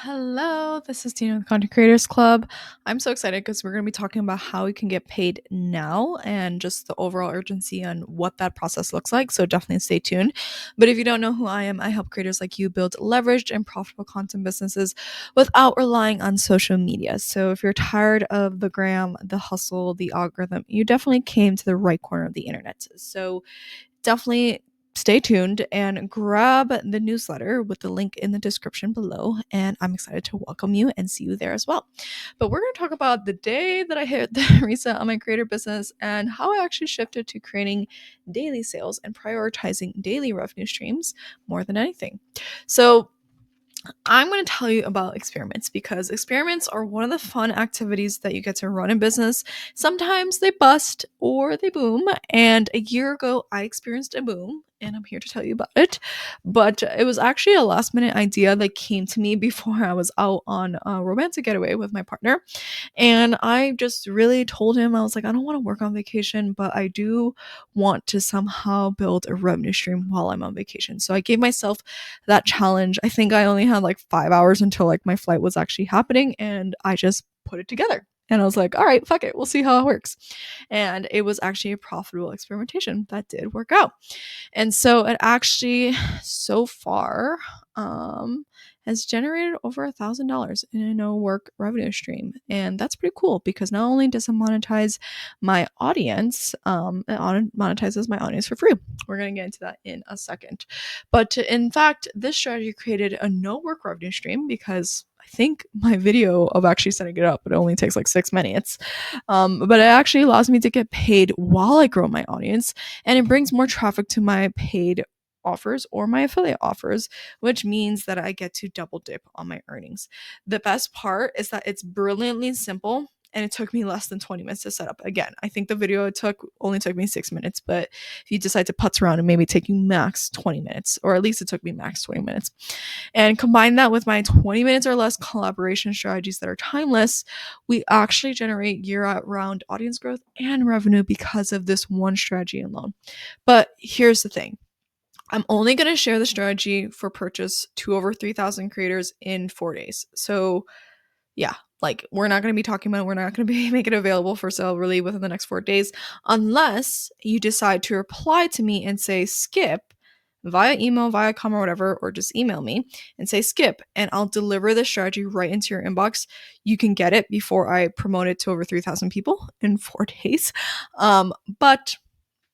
Hello, this is Tina with Content Creators Club. I'm so excited because we're going to be talking about how we can get paid now and just the overall urgency on what that process looks like. So definitely stay tuned. But if you don't know who I am, I help creators like you build leveraged and profitable content businesses without relying on social media. So if you're tired of the gram, the hustle, the algorithm, you definitely came to the right corner of the internet. So definitely stay tuned and grab the newsletter with the link in the description below. And I'm excited to welcome you and see you there as well. But we're going to talk about the day that I hit the reset on my creator business and how I actually shifted to creating daily sales and prioritizing daily revenue streams more than anything. So I'm going to tell you about experiments because experiments are one of the fun activities that you get to run in business. Sometimes they bust or they boom. And a year ago, I experienced a boom and I'm here to tell you about it. But it was actually a last minute idea that came to me before I was out on a romantic getaway with my partner. And I just really told him, I was like, I don't want to work on vacation, but I do want to somehow build a revenue stream while I'm on vacation. So I gave myself that challenge. I think I only had like 5 hours until like my flight was actually happening, and I just put it together. And I was like, all right, fuck it. We'll see how it works. And it was actually a profitable experimentation that did work out. And so it actually so far has generated over $1,000 in a no work revenue stream. And that's pretty cool because not only does it monetize my audience, it monetizes my audience for free. We're going to get into that in a second. But in fact, this strategy created a no work revenue stream because I think my video of actually setting it up, it only takes like 6 minutes. But it actually allows me to get paid while I grow my audience, and it brings more traffic to my paid offers or my affiliate offers, which means that I get to double dip on my earnings. The best part is that it's brilliantly simple and it took me less than 20 minutes to set up. Again, I think the video only took me 6 minutes, but if you decide to putz around, it maybe take you max 20 minutes, or at least it took me max 20 minutes. And combine that with my 20 minutes or less collaboration strategies that are timeless, we actually generate year-round audience growth and revenue because of this one strategy alone. But here's the thing. I'm only going to share the strategy for purchase to over 3,000 creators in 4 days. So yeah, like we're not going to be talking about it. We're not going to be making it available for sale really within the next 4 days unless you decide to reply to me and say skip via email, via comment, or whatever, or just email me and say skip, and I'll deliver the strategy right into your inbox. You can get it before I promote it to over 3,000 people in 4 days. But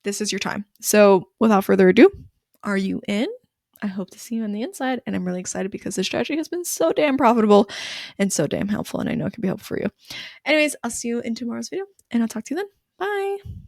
this is your time. So without further ado, are you in? I hope to see you on the inside, and I'm really excited because this strategy has been so damn profitable and so damn helpful, and I know it can be helpful for you. Anyways, I'll see you in tomorrow's video, and I'll talk to you then. Bye!